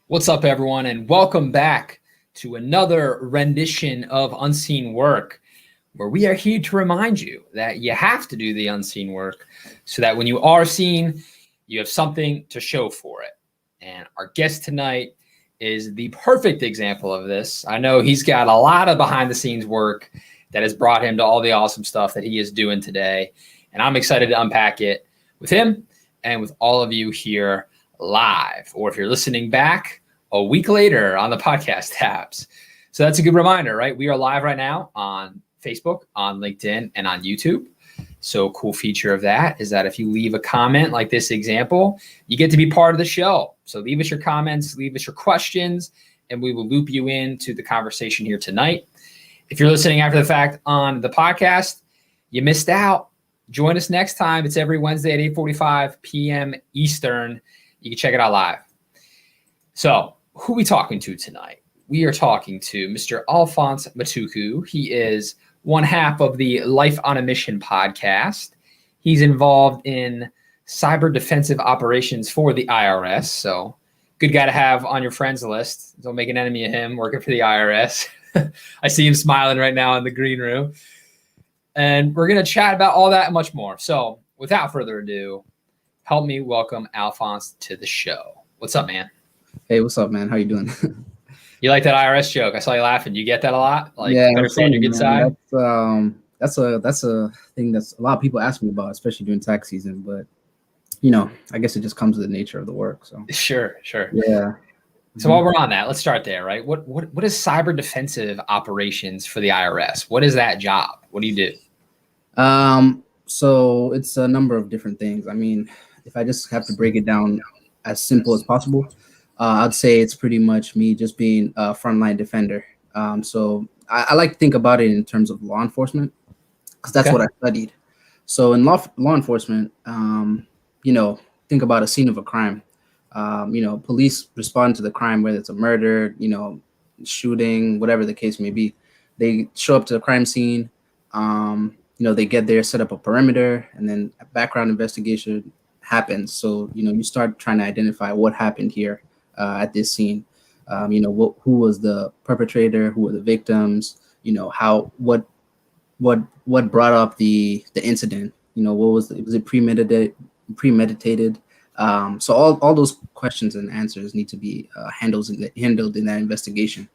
What's up, everyone, and welcome back to another rendition of Unseen Work, where we are here to remind you that you have to do the unseen work so that when you are seen, you have something to show for it. And our guest tonight is the perfect example of this. I know he's got a lot of behind-the-scenes work that has brought him to all the awesome stuff that he is doing today, and I'm excited to unpack it with him and with all of you here live, or if you're listening back a week later on the podcast tabs. So that's a good reminder, right? We are live right now on Facebook, on LinkedIn, and on YouTube. So a cool feature of that is that if you leave a comment like this example, you get to be part of the show. So leave us your comments, leave us your questions, and we will loop you into the conversation here tonight. If you're listening after the fact on the podcast, you missed out. Join us next time. It's every Wednesday at 8:45 p.m. Eastern. You can check it out live. So who are we talking to tonight? We are talking to Mr. Alfonce Mutuku. He is one half of the Life on a Mission podcast. He's involved in cyber defensive operations for the IRS. So good guy to have on your friends list. Don't make an enemy of him working for the IRS. I see him smiling right now in the green room. And we're going to chat about all that and much more. So without further ado, help me welcome Alphonse to the show. What's up, man? Hey, what's up, man? How you doing? You like that IRS joke? I saw you laughing. You get that a lot? Like, yeah, understand your good side? That's a thing that's a lot of people ask me about, especially during tax season. But, I guess it just comes with the nature of the work. So Sure. Yeah. So while we're on that, let's start there, right? What is cyber defensive operations for the IRS? What is that job? What do you do? So it's a number of different things. I mean, if I just have to break it down as simple as possible, I'd say it's pretty much me just being a frontline defender. So I like to think about it in terms of law enforcement because that's what I studied. So in law enforcement, think about a scene of a crime. Police respond to the crime, whether it's a murder, shooting, whatever the case may be. They show up to the crime scene. They get there, set up a perimeter, and then a background investigation happens. So, you start trying to identify what happened here at this scene. Who was the perpetrator, who were the victims, what brought up the incident, was it premeditated? So all those questions and answers need to be handled in that investigation.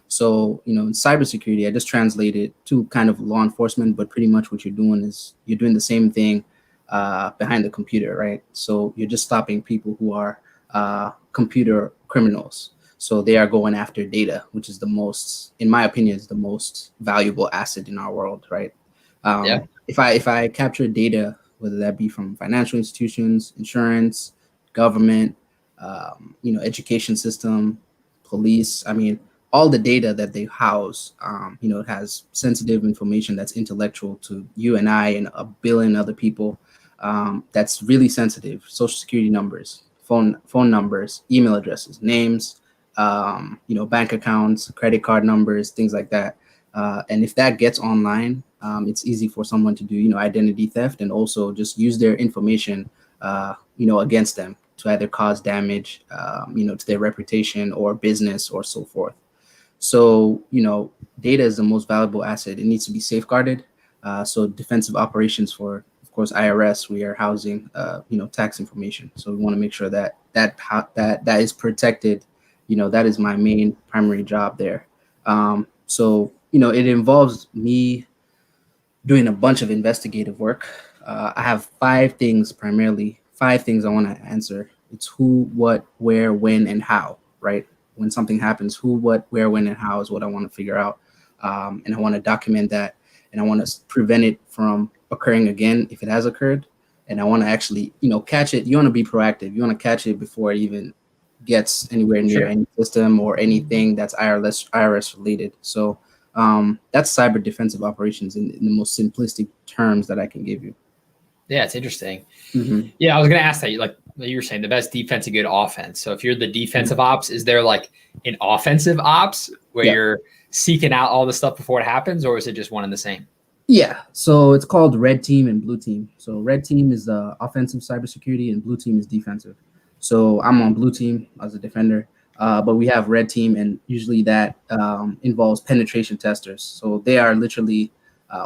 So, in cybersecurity, I just translated to kind of law enforcement, but pretty much what you're doing is you're doing the same thing behind the computer, right? So you're just stopping people who are computer criminals. So they are going after data, which is in my opinion, is the most valuable asset in our world, right? If I capture data, whether that be from financial institutions, insurance, government, education system, police, I mean, all the data that they house, it has sensitive information that's intellectual to you and I and a billion other people. That's really sensitive. Social security numbers, phone numbers, email addresses, names, bank accounts, credit card numbers, things like that. And if that gets online, it's easy for someone to do, identity theft and also just use their information, against them to either cause damage, to their reputation or business or so forth. So, data is the most valuable asset. It needs to be safeguarded. So defensive operations for, of course, IRS, we are housing, tax information. So we want to make sure that is protected. That is my main primary job there. So, it involves me doing a bunch of investigative work. I have five things I want to answer. It's who, what, where, when, and how, right? When something happens, who, what, where, when, and how is what I want to figure out. And I want to document that, and I want to prevent it from occurring again if it has occurred. And I want to actually, catch it. You want to be proactive. You want to catch it before it even gets anywhere near any system or anything that's IRS related. So that's cyber defensive operations in the most simplistic terms that I can give you. Yeah, it's interesting. Mm-hmm. Yeah, I was going to ask that. Like you were saying, the best defense, a good offense. So if you're the defensive ops, is there like an offensive ops where you're seeking out all the stuff before it happens, or is it just one and the same? Yeah, so it's called red team and blue team. So red team is the offensive cybersecurity and blue team is defensive. So I'm on blue team as a defender. But we have red team, and usually that involves penetration testers. So they are literally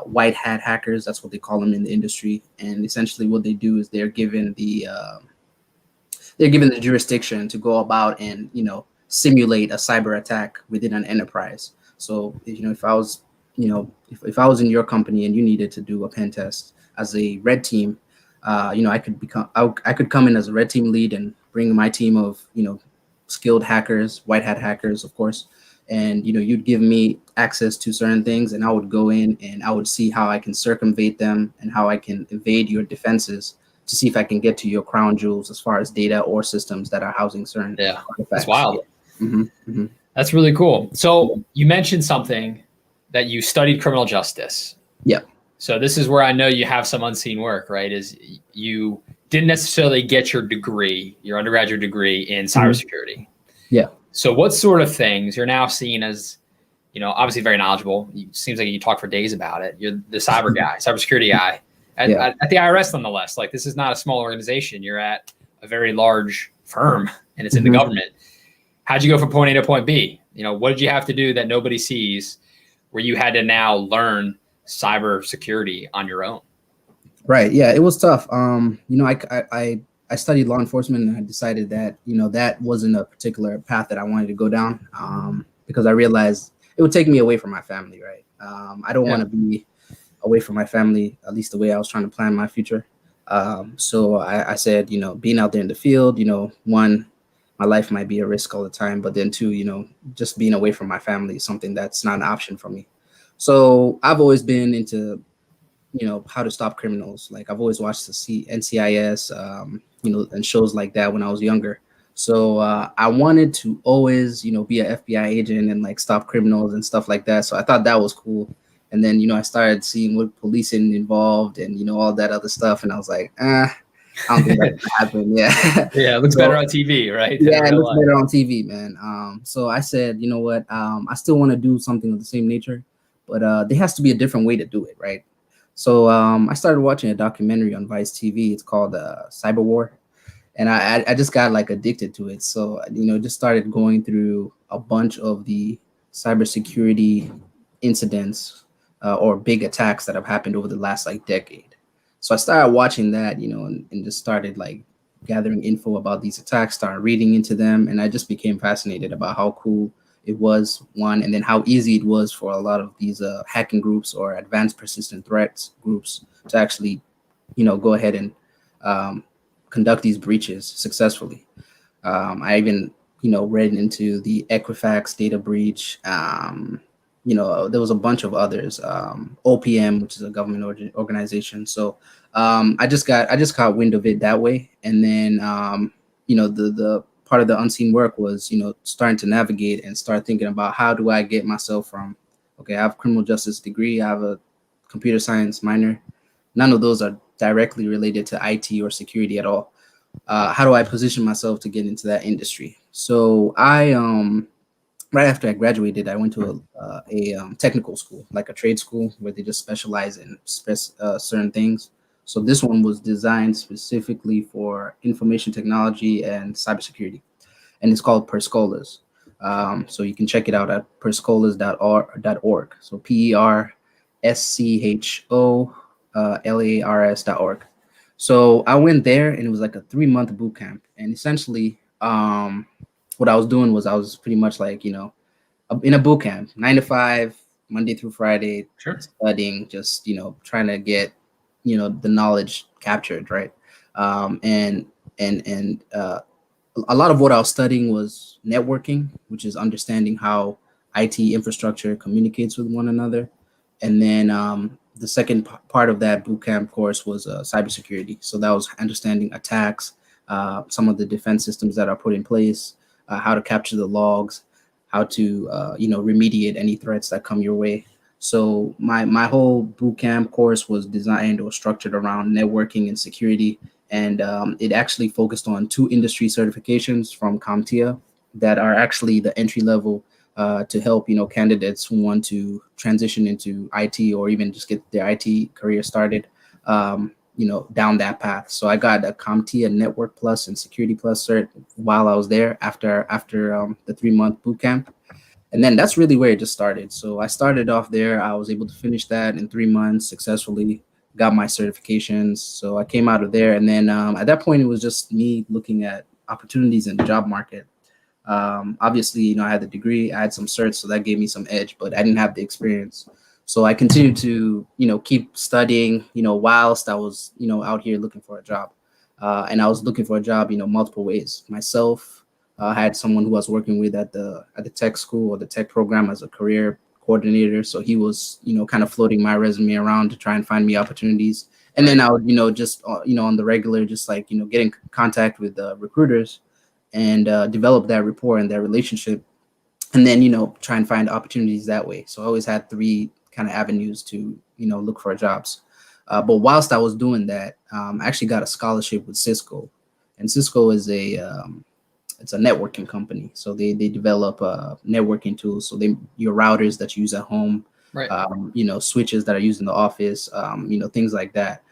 white hat hackers. That's what they call them in the industry. And essentially, what they do is they're given the jurisdiction to go about and simulate a cyber attack within an enterprise. So if I was if I was in your company and you needed to do a pen test as a red team, I could come in as a red team lead and bring my team of skilled hackers, white hat hackers, of course. And you'd give me access to certain things, and I would go in and I would see how I can circumvent them and how I can evade your defenses to see if I can get to your crown jewels as far as data or systems that are housing certain artifacts. That's wild. Yeah. Mm-hmm. That's really cool. So you mentioned something that you studied criminal justice. Yeah. So this is where I know you have some unseen work, right? Is you didn't necessarily get your degree, your undergraduate degree in cybersecurity. Yeah. So what sort of things you're now seen as, obviously very knowledgeable. It seems like you talk for days about it. You're the cyber guy, cybersecurity guy at the IRS, nonetheless. Like, this is not a small organization. You're at a very large firm, and it's in the government. How'd you go from point A to point B? What did you have to do that nobody sees, where you had to now learn cybersecurity on your own? Right. Yeah, it was tough. I studied law enforcement, and I decided that, that wasn't a particular path that I wanted to go down, because I realized it would take me away from my family. Right. I don't want to be away from my family, at least the way I was trying to plan my future. So I said, being out there in the field, one, my life might be a risk all the time, but then two, just being away from my family is something that's not an option for me. So I've always been into how to stop criminals. Like, I've always watched the NCIS, and shows like that when I was younger. So I wanted to always, be an FBI agent and like stop criminals and stuff like that. So I thought that was cool. And then, I started seeing what policing involved and, all that other stuff. And I was like, I don't think that's gonna happen. Yeah. Yeah, it looks better on TV, right? Yeah, it looks better on TV, man. So I said, you know what? I still want to do something of the same nature, but there has to be a different way to do it, right? So I started watching a documentary on Vice TV. It's called Cyber War, and I just got like addicted to it. So just started going through a bunch of the cybersecurity incidents or big attacks that have happened over the last like decade. So I started watching that, and just started like gathering info about these attacks, started reading into them, and I just became fascinated about how cool it was, one, and then how easy it was for a lot of these hacking groups or advanced persistent threats groups to actually, go ahead and conduct these breaches successfully. I even, read into the Equifax data breach. There was a bunch of others, OPM, which is a government organization. So I just caught wind of it that way. And then, the part of the unseen work was, starting to navigate and start thinking about how do I get myself from, okay, I have a criminal justice degree, I have a computer science minor. None of those are directly related to IT or security at all. How do I position myself to get into that industry? So I, right after I graduated, I went to a technical school, like a trade school where they just specialize in certain things. So this one was designed specifically for information technology and cybersecurity, and it's called Perscolas. So you can check it out at perscolas.org. So PERSCHOLARS.org. So I went there, and it was like a 3-month boot camp. And essentially, what I was doing was I was pretty much like, in a boot camp, 9 to 5, Monday through Friday, studying, just, trying to get, the knowledge captured, right? And a lot of what I was studying was networking, which is understanding how IT infrastructure communicates with one another. And then the second part of that bootcamp course was cybersecurity. So that was understanding attacks, some of the defense systems that are put in place, how to capture the logs, how to remediate any threats that come your way. So my whole bootcamp course was designed or structured around networking and security, and it actually focused on 2 industry certifications from CompTIA that are actually the entry level to help candidates who want to transition into IT or even just get their IT career started. down that path. So I got a CompTIA Network Plus and Security Plus cert while I was there after the 3-month boot camp. And then that's really where it just started. So I started off there. I was able to finish that in 3 months successfully, got my certifications. So I came out of there. And then at that point, it was just me looking at opportunities in the job market. Obviously, I had the degree, I had some certs, so that gave me some edge, but I didn't have the experience. So I continued to, keep studying, whilst I was, out here looking for a job. And I was looking for a job, multiple ways. Myself, had someone who I was working with at the tech school or the tech program as a career coordinator. So he was, kind of floating my resume around to try and find me opportunities. And then I would, just, on the regular, just like, get in contact with recruiters and develop that rapport and that relationship. And then, try and find opportunities that way. So I always had 3 kind of avenues to, look for jobs. But whilst I was doing that, I actually got a scholarship with Cisco. And Cisco is it's a networking company. So they develop networking tools. So your routers that you use at home, Right. Switches that are used in the office, things like that.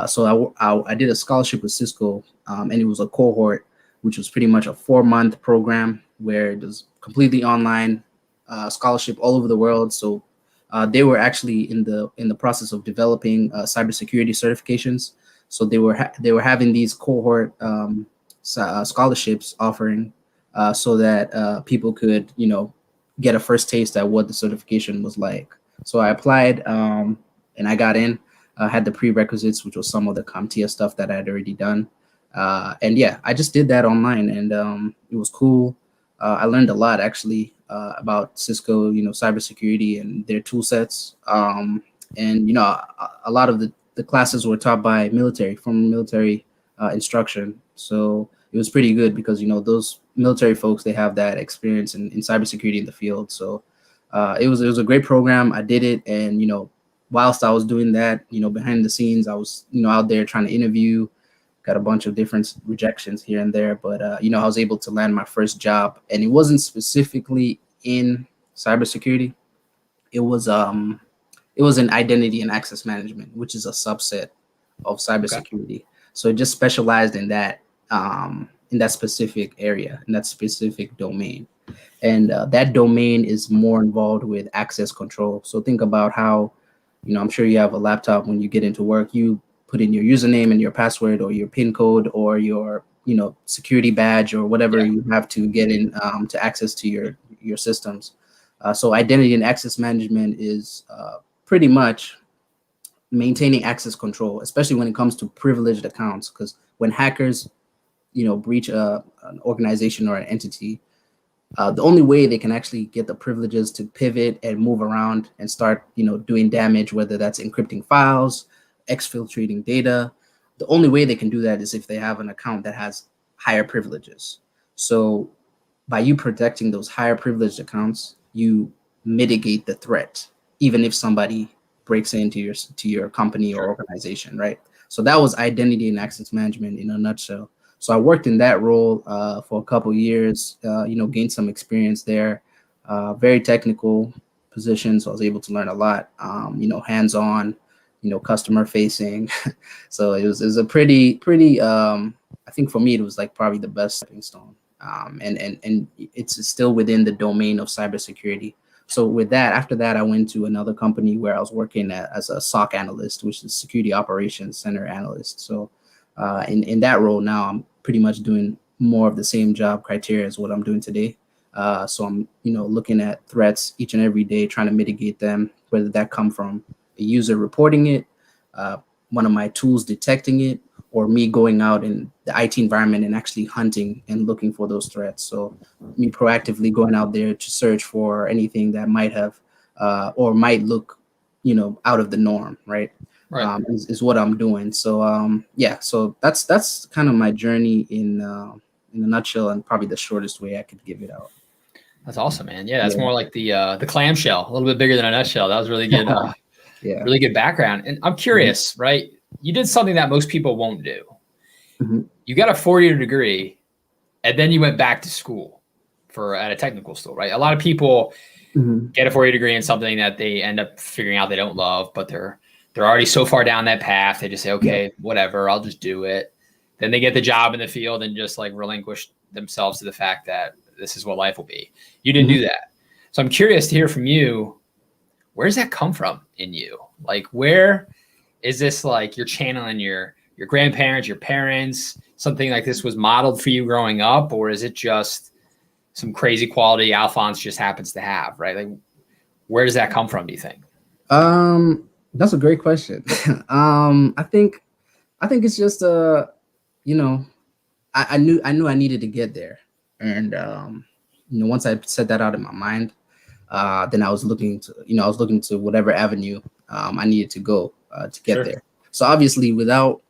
So I did a scholarship with Cisco, and it was a cohort, which was pretty much a 4-month program where it was completely online, scholarship all over the world. So they were actually in the process of developing cybersecurity certifications. So they were having these cohort scholarships offering so that people could get a first taste at what the certification was like. So I applied and I got in. Had the prerequisites, which was some of the CompTIA stuff that I had already done. And yeah, I just did that online, and it was cool. I learned a lot actually about Cisco, cybersecurity and their tool sets. And a lot of the classes were taught by former military instruction. So it was pretty good because those military folks, they have that experience in cybersecurity in the field. So it was a great program. I did it, and whilst I was doing that, behind the scenes, I was out there trying to interview. Got a bunch of different rejections here and there, but I was able to land my first job, and it wasn't specifically in cybersecurity. It was in identity and access management, which is a subset of cybersecurity. Okay. So it just specialized in that specific area, in that specific domain, and that domain is more involved with access control. So think about how, I'm sure you have a laptop. When you get into work, you put in your username and your password or your PIN code or your security badge or whatever you have to get in to access to your systems. So identity and access management is pretty much maintaining access control, especially when it comes to privileged accounts. Because when hackers breach an organization or an entity, the only way they can actually get the privileges to pivot and move around and start doing damage, whether that's encrypting files, exfiltrating data, the only way they can do that is if they have an account that has higher privileges. So by you protecting those higher privileged accounts, you mitigate the threat, even if somebody breaks into your company or organization, right? So that was identity and access management in a nutshell. So I worked in that role for a couple of years, gained some experience there, very technical position. So I was able to learn a lot, hands-on, customer facing. So it was a pretty, I think for me, it was like probably the best stepping stone. And it's still within the domain of cybersecurity. So with that, after that, I went to another company where I was working as a SOC analyst, which is Security Operations Center analyst. So in that role now, I'm pretty much doing more of the same job criteria as what I'm doing today. So I'm, looking at threats each and every day, trying to mitigate them, whether that come from a user reporting it, one of my tools detecting it, or me going out in the IT environment and actually hunting and looking for those threats. So me proactively going out there to search for anything that might have or might look, out of the norm, right? Is what I'm doing. So so that's kind of my journey in a nutshell, and probably the shortest way I could give it out. That's awesome, man. Yeah, that's more like the clamshell, a little bit bigger than a nutshell. That was really good. Really good background. And I'm curious, right? You did something that most people won't do. You got a 4-year degree, and then you went back to school at a technical school, right? A lot of people get a 4-year degree in something that they end up figuring out they don't love, but they're they're already so far down that path. They just say, okay, whatever, I'll just do it. Then they get the job in the field and just like relinquish themselves to the fact that this is what life will be. You didn't do that. So I'm curious to hear from you. Where does that come from in you? Like, where is this like you're channeling your grandparents, your parents, something like this was modeled for you growing up? Or is it just some crazy quality Alphonse just happens to have, right? Like, where does that come from, do you think? That's a great question. I think it's just you know, I knew I needed to get there, and once I set that out in my mind, then I was looking to whatever avenue I needed to go to get there. So obviously, without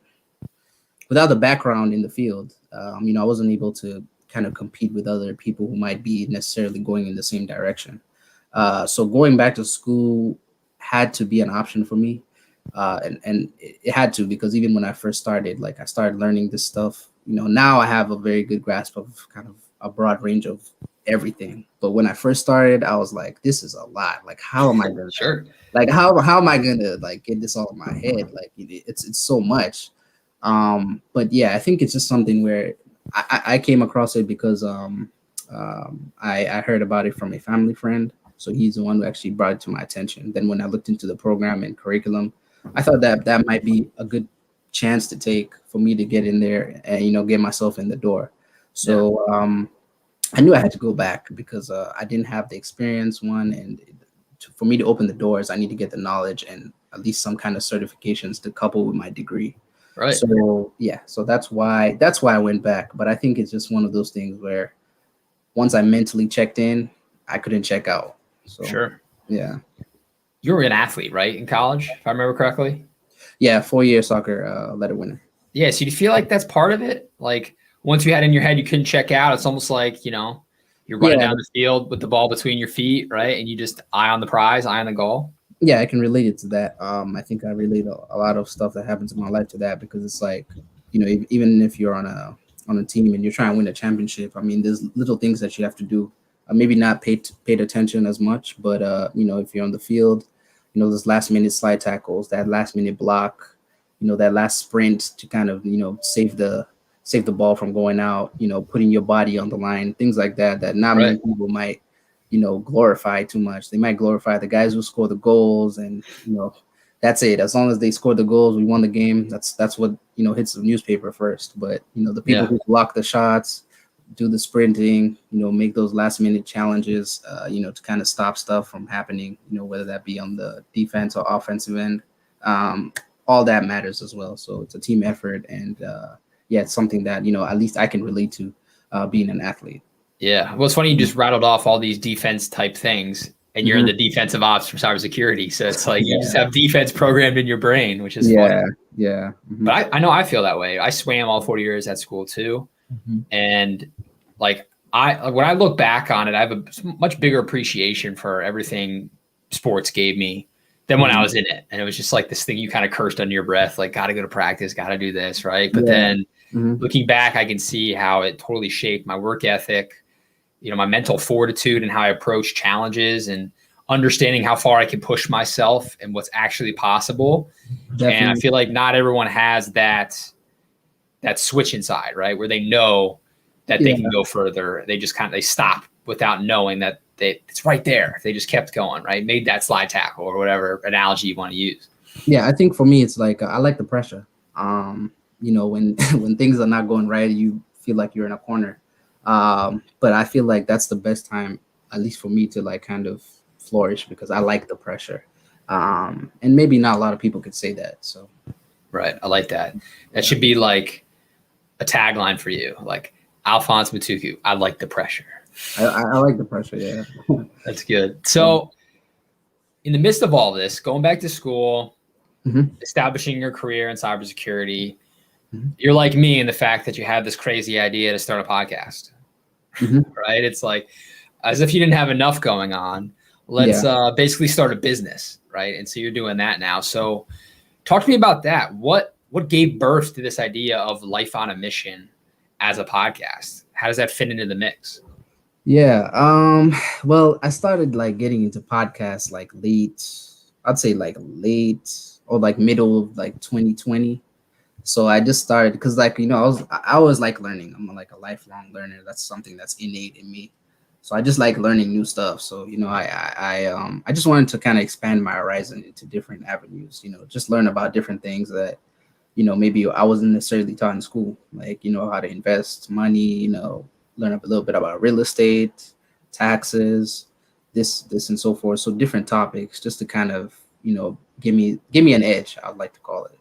the background in the field, I wasn't able to kind of compete with other people who might be necessarily going in the same direction. So going back to school had to be an option for me. And it had to, because even when I first started, like I started learning this stuff, now I have a very good grasp of kind of a broad range of everything. But when I first started, I was like, this is a lot. Like, how am I gonna like how am I gonna like get this all in my head? Like it's so much. But yeah, I think it's just something where I came across it because I heard about it from a family friend. So he's the one who actually brought it to my attention. Then when I looked into the program and curriculum, I thought that might be a good chance to take for me to get in there and get myself in the door. So I knew I had to go back because I didn't have the experience, and for me to open the doors, I need to get the knowledge and at least some kind of certifications to couple with my degree. Right. So so that's why I went back. But I think it's just one of those things where once I mentally checked in, I couldn't check out. So yeah. You were an athlete, right, in college, if I remember correctly? Yeah, 4-year soccer letter winner. Yeah, so do you feel like that's part of it? Like, once you had in your head you couldn't check out, it's almost like, you're running down the field with the ball between your feet, right? And you just eye on the prize, eye on the goal. Yeah, I can relate it to that. I think I relate a lot of stuff that happens in my life to that, because it's like, even if you're on a team and you're trying to win a championship, I mean, there's little things that you have to do. Maybe not paid attention as much, but if you're on the field, those last minute slide tackles, that last minute block, that last sprint to kind of save the ball from going out, putting your body on the line, things like that not many people might glorify too much. They might glorify the guys who score the goals, and that's it. As long as they score the goals, we won the game. That's what hits the newspaper first. But the people who block the shots, do the sprinting, make those last minute challenges, to kind of stop stuff from happening, whether that be on the defense or offensive end, all that matters as well. So it's a team effort, and it's something that at least I can relate to being an athlete. Yeah, well, it's funny you just rattled off all these defense type things, and you're in the defensive ops for cybersecurity. So it's like you just have defense programmed in your brain, which is funny. Yeah. But I know I feel that way. I swam all 4 years at school too. And like when I look back on it, I have a much bigger appreciation for everything sports gave me than when I was in it. And it was just like this thing you kind of cursed under your breath, like, got to go to practice, got to do this, right? But then looking back, I can see how it totally shaped my work ethic, my mental fortitude and how I approach challenges, and understanding how far I can push myself and what's actually possible. Definitely. And I feel like not everyone has that switch inside, right? Where they know that they can go further. They just they stop without knowing that it's right there. They just kept going, right? Made that slide tackle or whatever analogy you want to use. Yeah, I think for me, it's like, I like the pressure. When things are not going right, you feel like you're in a corner. But I feel like that's the best time, at least for me, to like kind of flourish, because I like the pressure. And maybe not a lot of people could say that. So. Right. I like that. That should be like a tagline for you. Like, Alfonce Mutuku, I like the pressure. I like the pressure. Yeah. That's good. So in the midst of all this, going back to school, establishing your career in cybersecurity, you're like me in the fact that you had this crazy idea to start a podcast, right? It's like, as if you didn't have enough going on, let's basically start a business, right? And so you're doing that now. So talk to me about that. What gave birth to this idea of Life on a Mission as a podcast? How does that fit into the mix? Yeah. Well, I started like getting into podcasts like late or like middle of like 2020. So I just started because like I always like learning. I'm like a lifelong learner. That's something that's innate in me. So I just like learning new stuff. So I just wanted to kind of expand my horizon into different avenues. Just learn about different things that maybe I wasn't necessarily taught in school, like how to invest money. Learn a little bit about real estate, taxes, this and so forth. So different topics, just to kind of give me an edge. I'd like to call it.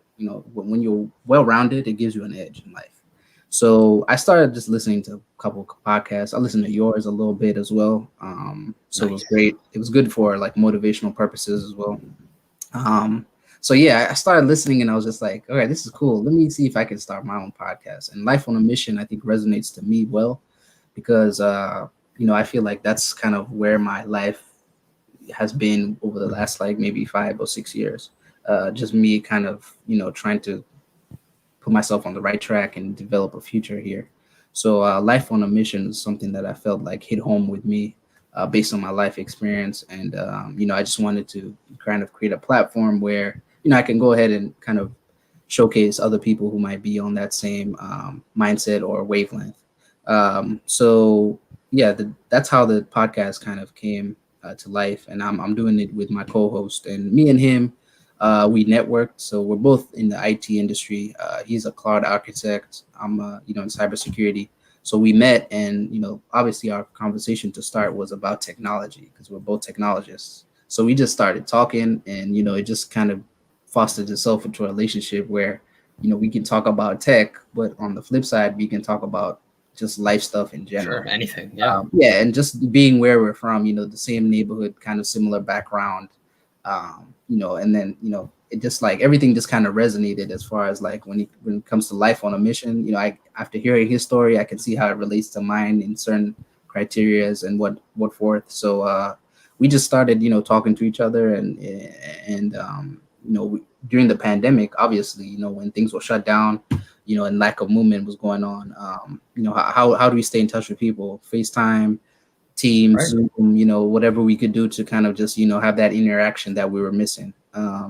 When you're well rounded, it gives you an edge in life. So I started just listening to a couple of podcasts. I listened to yours a little bit as well. So It was great. It was good for like motivational purposes as well. So yeah, I started listening and I was just like, all right, this is cool. Let me see if I can start my own podcast. And Life on a Mission, I think, resonates to me well because I feel like that's kind of where my life has been over the last like maybe 5 or 6 years. Just me kind of trying to put myself on the right track and develop a future here. So Life on a Mission is something that I felt like hit home with me based on my life experience. And I just wanted to kind of create a platform where I can go ahead and kind of showcase other people who might be on that same mindset or wavelength. So yeah, that's how the podcast kind of came to life, and I'm doing it with my co-host, and me and him, we networked. So we're both in the IT industry. He's a cloud architect. I'm in cybersecurity. So we met, and obviously our conversation to start was about technology because we're both technologists. So we just started talking, and it just kind of fostered itself into a relationship where we can talk about tech, but on the flip side, we can talk about just life stuff in general. Sure, anything. Yeah. And just being where we're from, the same neighborhood, kind of similar background, and then it just like everything just kind of resonated as far as like when it comes to Life on a Mission. I after hearing his story, I can see how it relates to mine in certain criterias and what forth. So we just started talking to each other, and during the pandemic, obviously, when things were shut down, and lack of movement was going on. How do we stay in touch with people? FaceTime, Teams, Right. Zoom, whatever we could do to kind of just have that interaction that we were missing.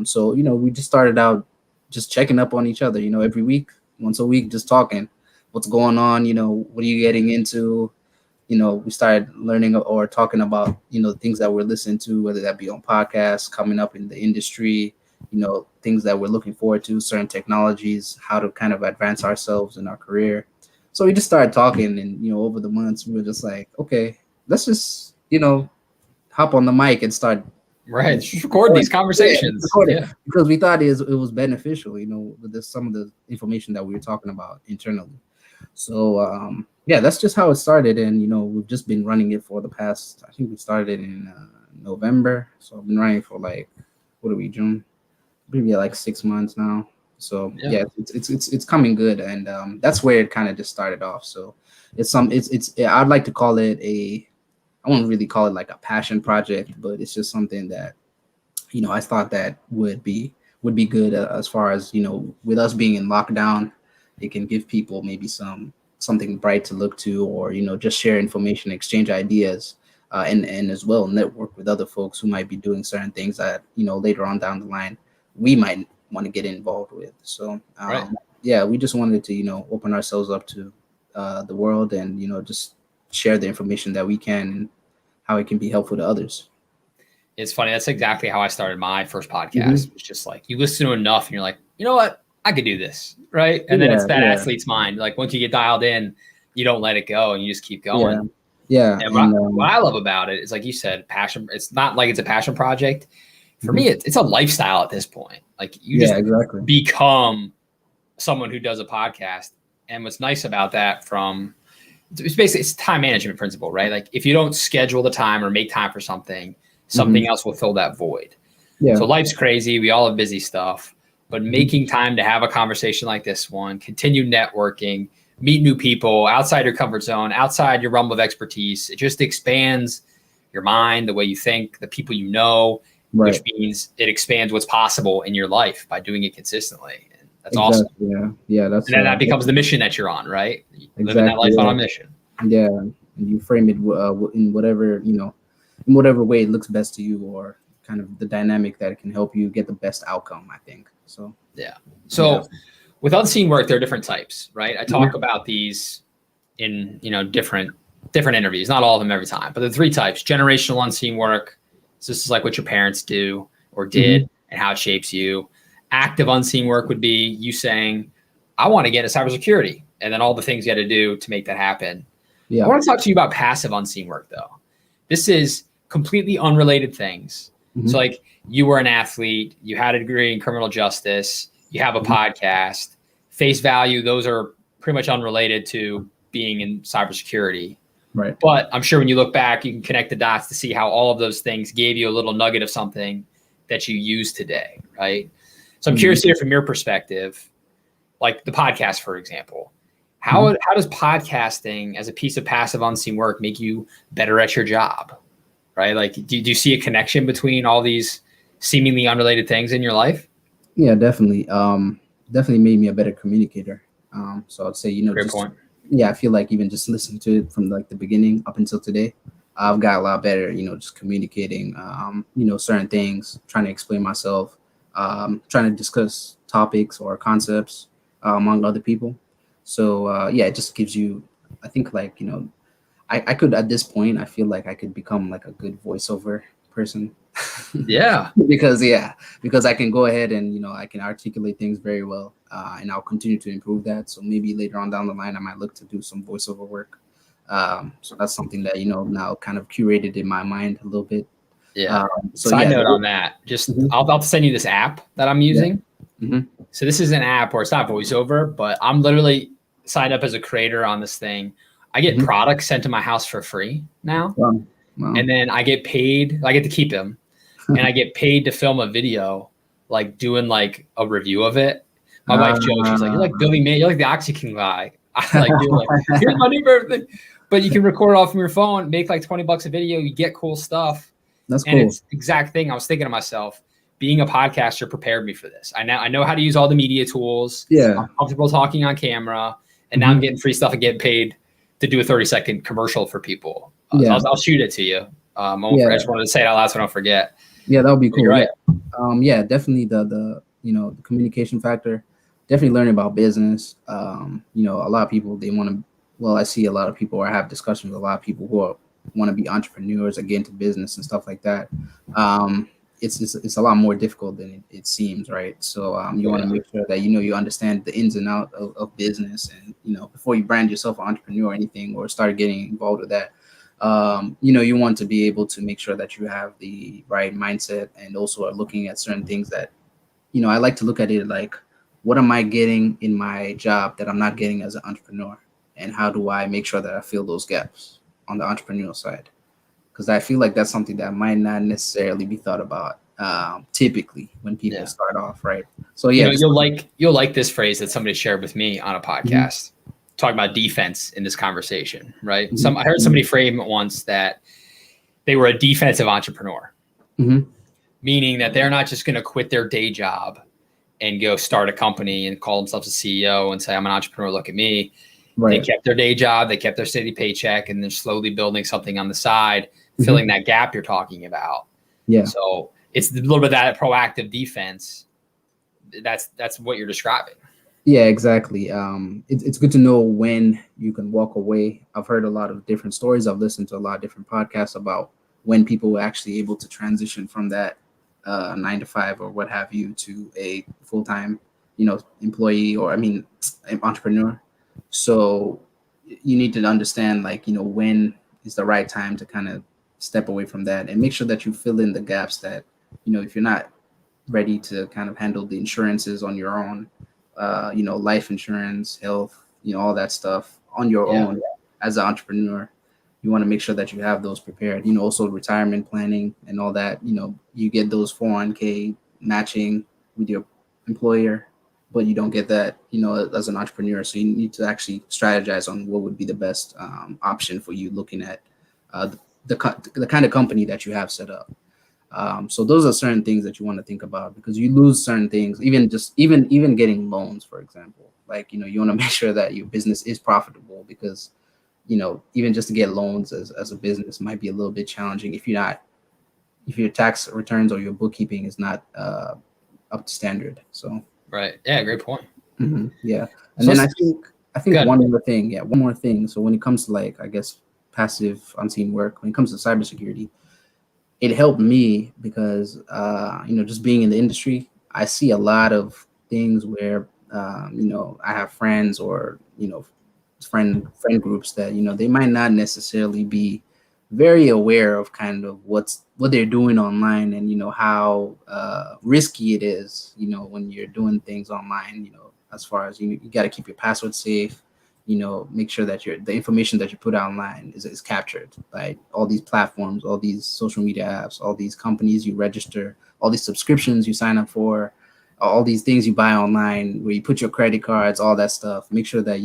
So we just started out just checking up on each other. Every week, once a week, just talking. What's going on? What are you getting into? We started learning or talking about things that we're listening to, whether that be on podcasts, coming up in the industry, things that we're looking forward to, certain technologies, how to kind of advance ourselves in our career. So we just started talking, and over the months we were just like, okay, let's just hop on the mic and start Just record these conversations. Because we thought it was beneficial, with some of the information that we were talking about internally. So that's just how it started, and we've just been running it for the past. I think we started in November, so I've been running for like, what are we, June? Maybe like 6 months now. So it's coming good, and that's where it kind of just started off. So I'd like to call it I won't really call it like a passion project, but it's just something that I thought that would be good as far as with us being in lockdown, it can give people maybe something bright to look to, or just share information, exchange ideas, and as well network with other folks who might be doing certain things that later on down the line we might want to get involved with. So we just wanted to open ourselves up to the world, and just share the information that we can and how it can be helpful to others. It's funny. That's exactly how I started my first podcast. It's just like you listen to enough and you're like, you know what? I could do this. Right. And then it's that athlete's mind. Like once you get dialed in, you don't let it go and you just keep going. Yeah. And what I love about it is, like you said, passion. It's not like it's a passion project. For me, it's a lifestyle at this point. Like you just become someone who does a podcast. And what's nice about that it's time management principle, right? Like if you don't schedule the time or make time for something else will fill that void. Yeah. So life's crazy. We all have busy stuff, but making time to have a conversation like this one, continue networking, meet new people outside your comfort zone, outside your realm of expertise. It just expands your mind, the way you think, the people you know, which means it expands what's possible in your life by doing it consistently. And that's awesome. Yeah. And then that becomes the mission that you're on, right? Living that life on a mission. Yeah. And you frame it in whatever, in whatever way it looks best to you, or kind of the dynamic that can help you get the best outcome, I think. So yeah. So with unseen work, there are different types, right? I talk about these in, different interviews, not all of them every time, but the three types: generational unseen work. So this is like what your parents do or did and how it shapes you. Active unseen work would be you saying, I want to get into cybersecurity, and then all the things you had to do to make that happen. I want to talk to you about passive unseen work, though. This is completely unrelated things. So like you were an athlete, you had a degree in criminal justice, you have a podcast, face value, those are pretty much unrelated to being in cybersecurity. Right. But I'm sure when you look back, you can connect the dots to see how all of those things gave you a little nugget of something that you use today, right? So I'm curious to hear from your perspective, like the podcast, for example. How does podcasting as a piece of passive unseen work make you better at your job, right? Like, do you see a connection between all these seemingly unrelated things in your life? Yeah, definitely. Definitely made me a better communicator. So I'd say, Great point. Yeah, I feel like even just listening to it from like the beginning up until today, I've got a lot better, just communicating, certain things, trying to explain myself, trying to discuss topics or concepts among other people. So it just gives you, I think, like, I could, at this point, I feel like I could become like a good voiceover person. Yeah. because I can go ahead and, I can articulate things very well, and I'll continue to improve that. So maybe later on down the line, I might look to do some voiceover work. So that's something that, now kind of curated in my mind a little bit. Yeah. Side note on that, just I'll send you this app that I'm using. So this is an app where it's not voiceover, but I'm literally signed up as a creator on this thing. I get products sent to my house for free now. Wow. And then I get paid. I get to keep them. And I get paid to film a video, like doing like a review of it. My wife jokes, she's like, "You're like Billy May, you're like the OxyContin guy." I like do like, here's my new birthday. But you can record it off from your phone, make like $20 a video, you get cool stuff. That's and cool. It's the exact thing I was thinking to myself. Being a podcaster prepared me for this. I know how to use all the media tools. Yeah. I'm comfortable talking on camera, and now I'm getting free stuff and getting paid to do a 30-second commercial for people. So I'll shoot it to you. I just wanted to say it out loud so I don't forget. Yeah, that would be cool. Right. Definitely the communication factor. Definitely learning about business. A lot of people, they want to. Well, I see a lot of people, or I have discussions with a lot of people who want to be entrepreneurs or get into business and stuff like that. It's a lot more difficult than it seems, right? So you want to make sure that you understand the ins and outs of business, and before you brand yourself an entrepreneur or anything, or start getting involved with that. You want to be able to make sure that you have the right mindset, and also are looking at certain things that, I like to look at it like, what am I getting in my job that I'm not getting as an entrepreneur? And how do I make sure that I fill those gaps on the entrepreneurial side? Because I feel like that's something that might not necessarily be thought about typically when people start off, right? So you'll like this phrase that somebody shared with me on a podcast. Talking about defense in this conversation, right? I heard somebody frame it once that they were a defensive entrepreneur, meaning that they're not just going to quit their day job and go start a company and call themselves a CEO and say, I'm an entrepreneur, look at me. Right. They kept their day job, they kept their steady paycheck, and they're slowly building something on the side, filling that gap you're talking about. Yeah. So it's a little bit of that proactive defense. That's what you're describing. Yeah, exactly. It's good to know when you can walk away. I've heard a lot of different stories. I've listened to a lot of different podcasts about when people were actually able to transition from that 9-to-5 or what have you to a full-time, employee, or an entrepreneur. So you need to understand, like, when is the right time to kind of step away from that, and make sure that you fill in the gaps that, if you're not ready to kind of handle the insurances on your own, life insurance, health, all that stuff on your own as an entrepreneur, you want to make sure that you have those prepared. Also retirement planning and all that. You get those 401k matching with your employer, but you don't get that, as an entrepreneur. So you need to actually strategize on what would be the best option for you, looking at the kind of company that you have set up. So those are certain things that you want to think about, because you lose certain things, even getting loans, for example. Like, you want to make sure that your business is profitable, because, even just to get loans as a business might be a little bit challenging if you're not if your tax returns or your bookkeeping is not up to standard. So Right. Yeah. Great point. yeah. And So then let's I think good. one more thing. Yeah, one more thing. So when it comes to like, I guess, passive unseen work, when it comes to cybersecurity, it helped me because just being in the industry, I see a lot of things where I have friends or friend groups that they might not necessarily be very aware of kind of what they're doing online, and how risky it is when you're doing things online, as far as you got to keep your password safe, make sure that the information that you put online is captured by all these platforms, all these social media apps, all these companies you register, all these subscriptions you sign up for, all these things you buy online where you put your credit cards, all that stuff. Make sure that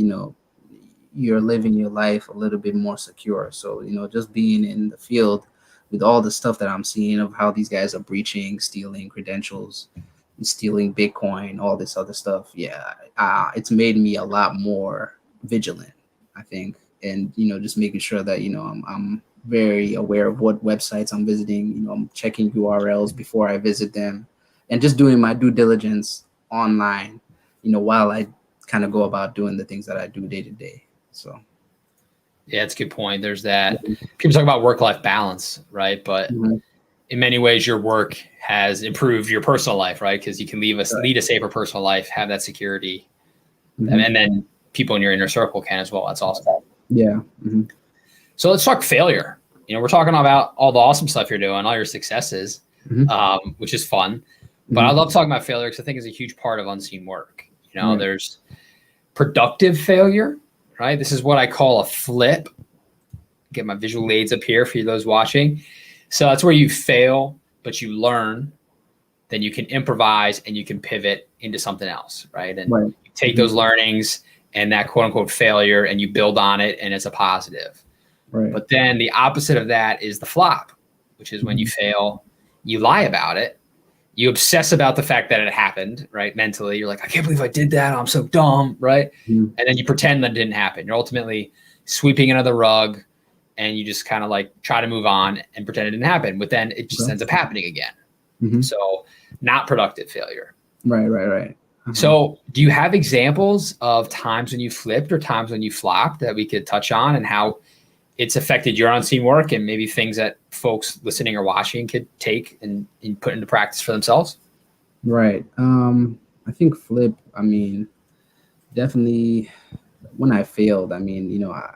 you're living your life a little bit more secure. So just being in the field with all the stuff that I'm seeing of how these guys are breaching, stealing credentials, stealing Bitcoin, all this other stuff, yeah, it's made me a lot more vigilant, I think. And just making sure that I'm very aware of what websites I'm visiting. I'm checking URLs before I visit them, and just doing my due diligence online, while I kind of go about doing the things that I do day to day. So Yeah, it's a good point. There's that. People talk about work-life balance, right? But in many ways, your work has improved your personal life, right? Because you can lead a safer personal life, have that security, and then people in your inner circle can as well. That's awesome. Yeah. So let's talk failure. We're talking about all the awesome stuff you're doing, all your successes, which is fun. But I love talking about failure because I think it's a huge part of unseen work. There's productive failure, right? This is what I call a flip. Get my visual aids up here for those watching. So that's where you fail, but you learn. Then you can improvise and you can pivot into something else, right? And you take those learnings and that quote unquote failure and you build on it, and it's a positive. Right. But then the opposite of that is the flop, which is when you fail, you lie about it. You obsess about the fact that it happened, right? Mentally, you're like, I can't believe I did that. I'm so dumb, right? And then you pretend that it didn't happen. You're ultimately sweeping it under the rug, and you just kind of like try to move on and pretend it didn't happen. But then it just ends up happening again. So not productive failure. Right. So do you have examples of times when you flipped or times when you flopped that we could touch on, and how it's affected your unseen work and maybe things that folks listening or watching could take and put into practice for themselves? Right. I think flip, definitely when I failed, I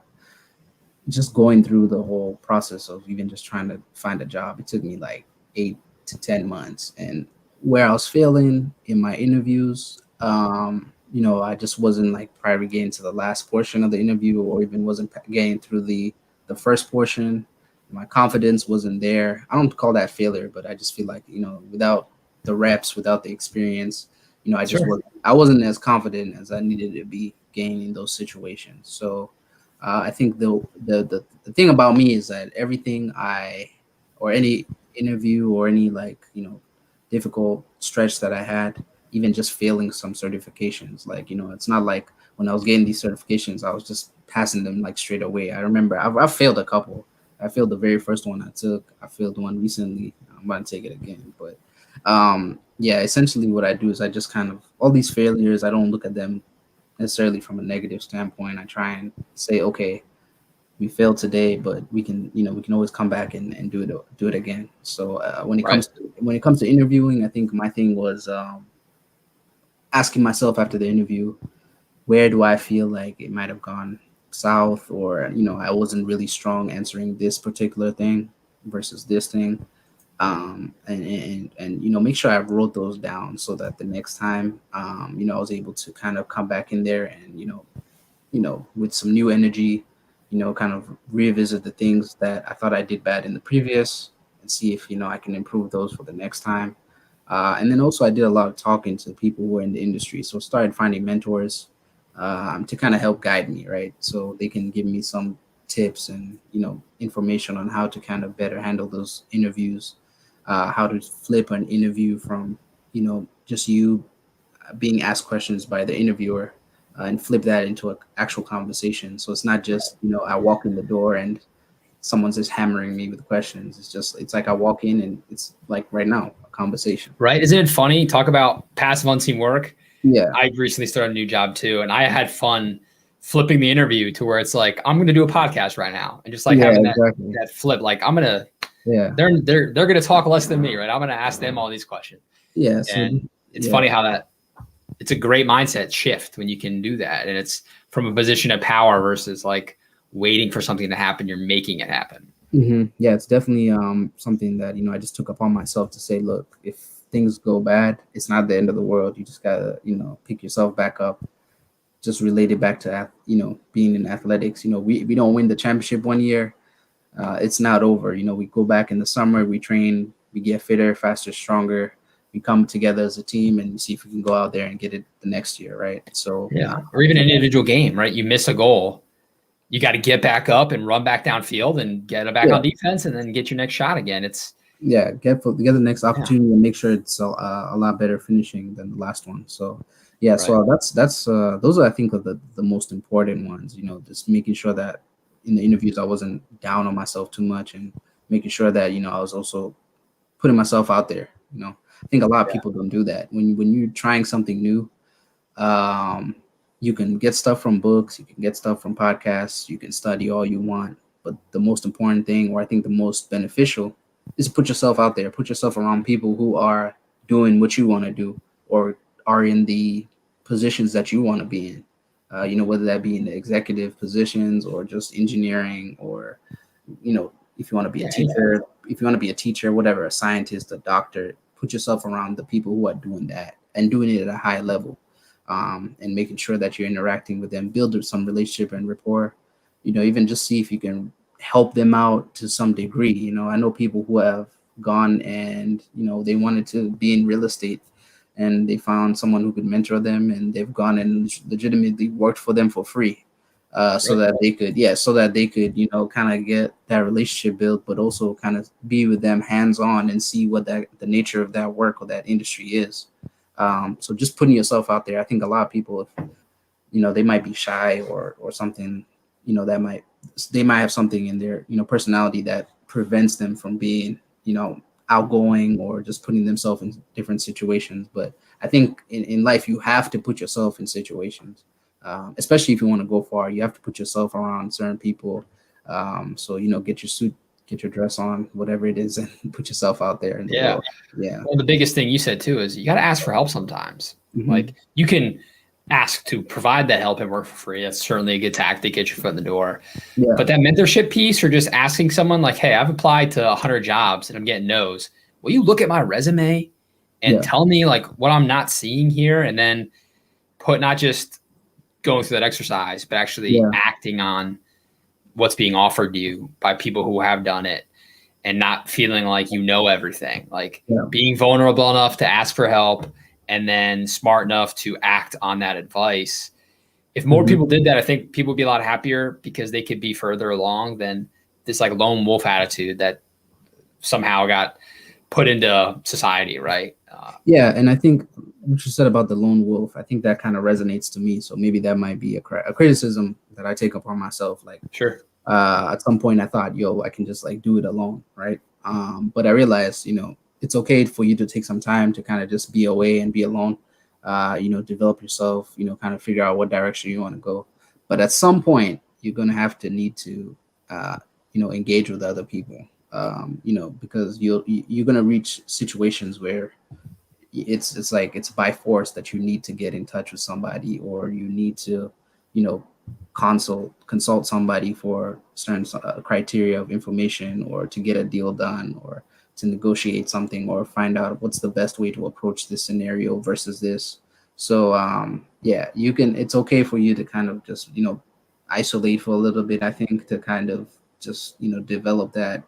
just going through the whole process of even just trying to find a job, it took me like 8 to 10 months. And where I was failing in my interviews, I just wasn't like probably getting to the last portion of the interview, or even wasn't getting through the first portion. My confidence wasn't there. I don't call that failure, but I just feel like, without the reps, without the experience, I wasn't as confident as I needed to be gaining those situations. So I think the thing about me is that everything or any interview or any difficult stretch that I had, even just failing some certifications, it's not like when I was getting these certifications, I was just passing them like straight away. I remember I failed a couple. I failed the very first one I took. I failed one recently. I'm about to take it again. But yeah, essentially what I do is I just kind of, all these failures, I don't look at them necessarily from a negative standpoint. I try and say, okay, we failed today, but we can always come back and do it again. So when it comes to interviewing, I think my thing was asking myself after the interview, where do I feel like it might have gone south, or I wasn't really strong answering this particular thing versus this thing, and make sure I wrote those down so that the next time I was able to kind of come back in there and with some new energy, kind of revisit the things that I thought I did bad in the previous, and see if I can improve those for the next time. And then also I did a lot of talking to people who are in the industry, so started finding mentors to kind of help guide me, right? So they can give me some tips and information on how to kind of better handle those interviews, how to flip an interview from just you being asked questions by the interviewer, and flip that into an actual conversation. So it's not just I walk in the door and someone's just hammering me with questions. It's like I walk in and it's like right now, a conversation. Right? Isn't it funny? Talk about passive unseen work. Yeah. I recently started a new job too, and I had fun flipping the interview to where it's like, I'm going to do a podcast right now, and just like having that flip, like they're going to talk less than me, right? I'm going to ask them all these questions. Yeah. And it's funny how it's a great mindset shift when you can do that. And it's from a position of power versus like waiting for something to happen. You're making it happen. Mm-hmm. Yeah, it's definitely something that, I just took upon myself to say, look, if things go bad, it's not the end of the world. You just gotta, pick yourself back up. Just relate it back to, being in athletics. We don't win the championship one year. It's not over. We go back in the summer, we train, we get fitter, faster, stronger. We come together as a team and see if we can go out there and get it the next year, right? So or even an individual game, right? You miss a goal, you got to get back up and run back downfield and get it back on defense and then get your next shot again. It's get the next opportunity and make sure it's a lot better finishing than the last one. So so that's those are, I think, are the most important ones. Just making sure that in the interviews I wasn't down on myself too much and making sure that I was also putting myself out there. I think a lot of people don't do that. When you're trying something new, you can get stuff from books, you can get stuff from podcasts, you can study all you want. But the most important thing, or I think the most beneficial, is to put yourself out there, put yourself around people who are doing what you want to do or are in the positions that you want to be in. Whether that be in the executive positions or just engineering or, if you want to be a teacher, whatever, a scientist, a doctor, put yourself around the people who are doing that and doing it at a high level. And making sure that you're interacting with them, build some relationship and rapport, even just see if you can help them out to some degree. I know people who have gone and, they wanted to be in real estate and they found someone who could mentor them and they've gone and legitimately worked for them for free. So that they could, kind of get that relationship built, but also kind of be with them hands-on and see what the nature of that work or that industry is. So just putting yourself out there. I think a lot of people, if, they might be shy or something, they might have something in their, personality that prevents them from being, outgoing or just putting themselves in different situations. But I think in life, you have to put yourself in situations, especially if you want to go far. You have to put yourself around certain people. So, get your suit, get your dress on, whatever it is, and put yourself out there in the world. Yeah. Well, the biggest thing you said too is you got to ask for help sometimes. Mm-hmm. Like you can ask to provide that help and work for free. That's certainly a good tactic, get your foot in the door. Yeah. But that mentorship piece or just asking someone like, hey, I've applied to 100 jobs and I'm getting no's. Will you look at my resume and tell me like what I'm not seeing here? And then put not just going through that exercise, but actually acting on what's being offered to you by people who have done it and not feeling like you know everything, like being vulnerable enough to ask for help and then smart enough to act on that advice. If more people did that, I think people would be a lot happier because they could be further along than this like lone wolf attitude that somehow got put into society, right? And I think what you said about the lone wolf, I think that kind of resonates to me. So maybe that might be a criticism that I take upon myself. Like, sure. At some point I thought, I can just like do it alone, right? But I realized, it's okay for you to take some time to kind of just be away and be alone, develop yourself, kind of figure out what direction you want to go. But at some point, you're going to need to, engage with other people, because you're going to reach situations where it's like it's by force that you need to get in touch with somebody or you need to, consult somebody for certain criteria of information or to get a deal done or to negotiate something or find out what's the best way to approach this scenario versus this. So it's okay for you to kind of just isolate for a little bit, I think, to kind of just develop that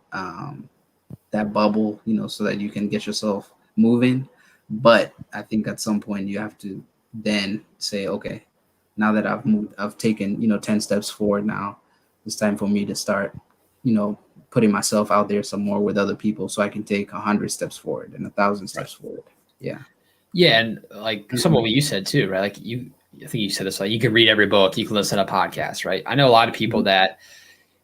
that bubble, so that you can get yourself moving. But I think at some point you have to then say, okay, now that I've taken 10 steps forward, now it's time for me to start putting myself out there some more with other people so I can take 100 steps forward and 1,000 steps forward. Yeah. And like some of what you said too, right? Like I think you said this, like you can read every book, you can listen to podcasts, right? I know a lot of people that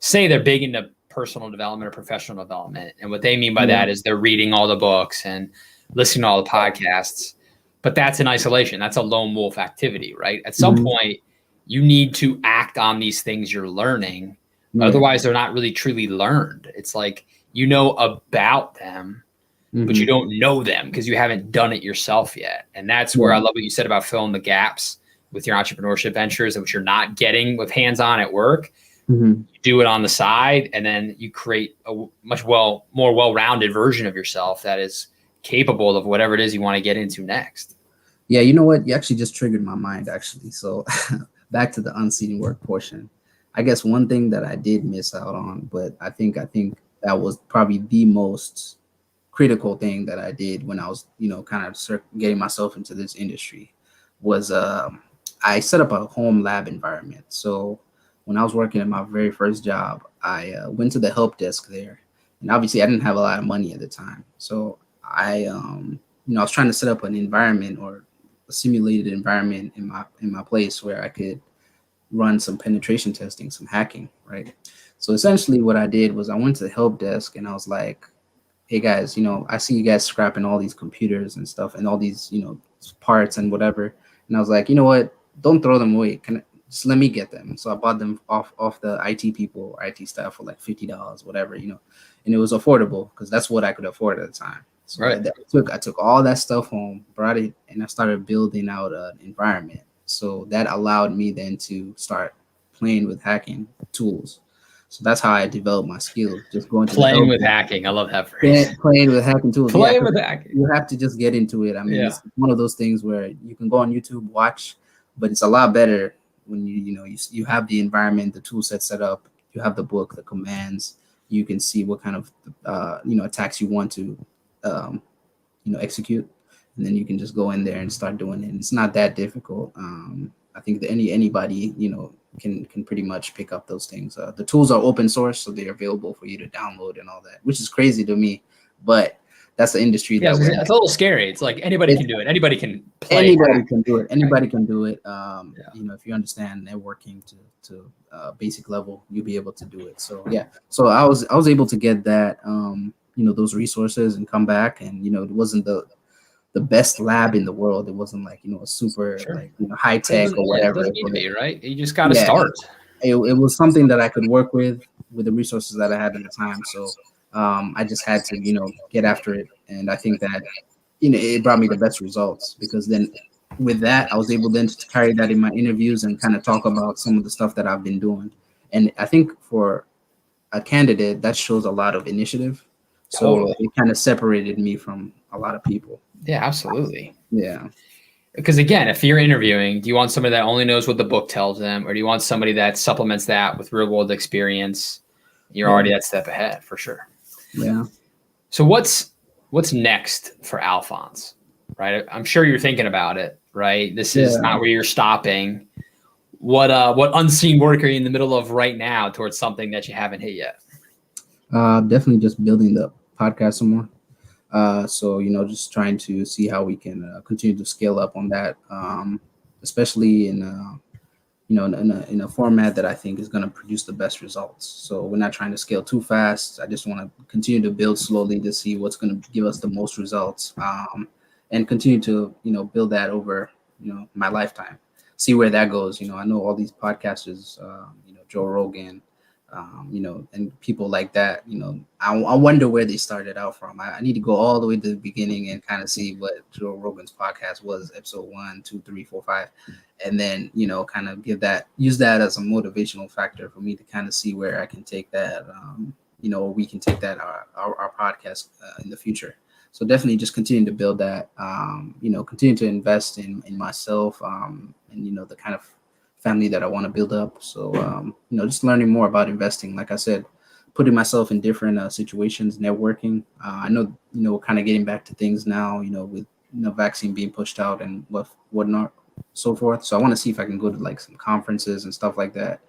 say they're big into personal development or professional development. And what they mean by that is they're reading all the books and listening to all the podcasts. But that's in isolation. That's a lone wolf activity, right? At some point, you need to act on these things you're learning. Otherwise, they're not really truly learned. It's like you know about them, but you don't know them because you haven't done it yourself yet. And that's where I love what you said about filling the gaps with your entrepreneurship ventures, which you're not getting with hands-on at work. You do it on the side, and then you create a much more well-rounded version of yourself that is capable of whatever it is you want to get into next. Yeah, you know what? You actually just triggered my mind, actually. So back to the unseen work portion. I guess one thing that I did miss out on, but I think that was probably the most critical thing that I did when I was, kind of getting myself into this industry was I set up a home lab environment. So when I was working at my very first job, I went to the help desk there, and obviously I didn't have a lot of money at the time. So I was trying to set up an environment or a simulated environment in my place where I could run some penetration testing, some hacking, right? So essentially what I did was I went to the help desk and I was like, hey guys, I see you guys scrapping all these computers and stuff and all these, parts and whatever. And I was like, you know what? Don't throw them away. Just let me get them. So I bought them off the IT people, IT staff for like $50, whatever, and it was affordable because that's what I could afford at the time. So I took all that stuff home, brought it, and I started building out an environment. So that allowed me then to start playing with hacking tools. So that's how I developed my skills. Just going to playing with hacking. I love that phrase. Playing with hacking tools. Playing with hacking. You have to just get into it. I mean, it's one of those things where you can go on YouTube, watch, but it's a lot better when you have the environment, the tool set up. You have the book, the commands. You can see what kind of attacks you want to execute, and then you can just go in there and start doing it. And it's not that difficult. I think that anybody can pretty much pick up those things. The tools are open source, so they're available for you to download and all that, which is crazy to me, but that's the industry. It's a little scary. It's like anybody can do it. Anybody can play. Anybody can do it. Anybody can do it. If you understand networking to basic level, you'll be able to do it. So so I was able to get that those resources and come back, and it wasn't the best lab in the world. It wasn't like a super high tech or whatever. It doesn't need to be, right? You just got to start. It was something that I could work with the resources that I had at the time. So I just had to get after it, and I think that it brought me the best results, because then with that I was able then to carry that in my interviews and kind of talk about some of the stuff that I've been doing. And I think for a candidate, that shows a lot of initiative. So it kind of separated me from a lot of people. Yeah, absolutely. Yeah. Because again, if you're interviewing, do you want somebody that only knows what the book tells them, or do you want somebody that supplements that with real world experience? You're already that step ahead for sure. Yeah. So what's next for Alphonse, right? I'm sure you're thinking about it, right? This is not where you're stopping. What unseen work are you in the middle of right now towards something that you haven't hit yet? Definitely just building the podcast some more. So just trying to see how we can continue to scale up on that, especially in a format that I think is going to produce the best results. So we're not trying to scale too fast. I just want to continue to build slowly to see what's going to give us the most results, and continue to build that over my lifetime. See where that goes. I know all these podcasters, Joe Rogan, and people like that, I wonder where they started out from. I need to go all the way to the beginning and kind of see what Joe Rogan's podcast was, episode 1, 2, 3, 4, 5. And then, kind of use that as a motivational factor for me to kind of see where I can take that, we can take that, our podcast in the future. So definitely just continue to build that, continue to invest in myself, and, the kind of family that I want to build up. So, just learning more about investing. Like I said, putting myself in different situations, networking. I know, kind of getting back to things now, with vaccine being pushed out and whatnot, so forth. So I want to see if I can go to like some conferences and stuff like that,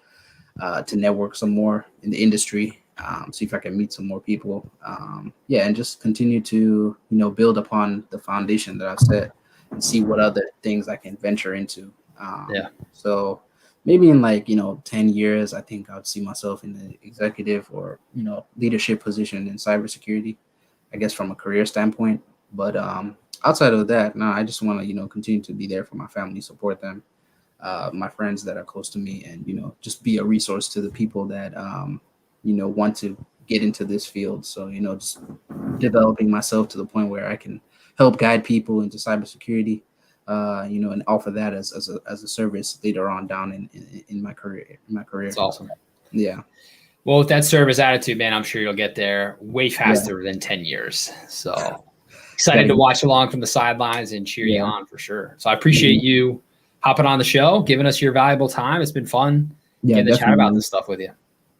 to network some more in the industry. See if I can meet some more people. And just continue to, build upon the foundation that I've set and see what other things I can venture into. So maybe in like, 10 years, I think I would see myself in the executive or, leadership position in cybersecurity, I guess from a career standpoint. But outside of that, no, I just want to, continue to be there for my family, support them, my friends that are close to me, and, just be a resource to the people that, want to get into this field. So, just developing myself to the point where I can help guide people into cybersecurity, and offer that as a service later on down in my career. That's awesome. Yeah. Well, with that service attitude, man, I'm sure you'll get there way faster than 10 years. So excited to watch along from the sidelines and cheer you on for sure. So I appreciate you hopping on the show, giving us your valuable time. It's been fun getting to chat about this stuff with you.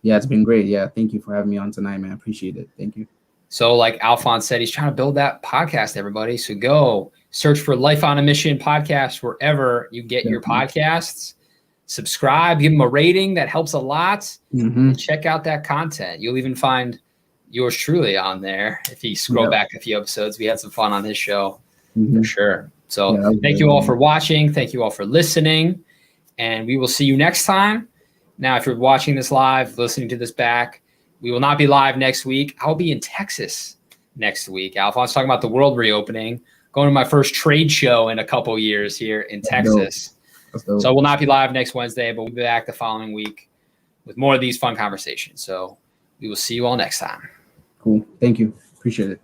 Yeah, it's been great. Yeah, thank you for having me on tonight, man. I appreciate it. Thank you. So like Alphonse said, he's trying to build that podcast, everybody. So go search for Life on a Mission podcast wherever you get your podcasts. Subscribe, give them a rating. That helps a lot. And check out that content. You'll even find yours truly on there. If you scroll back a few episodes, we had some fun on this show for sure. So thank you all for watching. Thank you all for listening. And we will see you next time. Now, if you're watching this live, listening to this back, we will not be live next week. I'll be in Texas next week. Alphonse talking about the world reopening, going to my first trade show in a couple years here in Texas. So we'll not be live next Wednesday, but we'll be back the following week with more of these fun conversations. So we will see you all next time. Cool. Thank you. Appreciate it.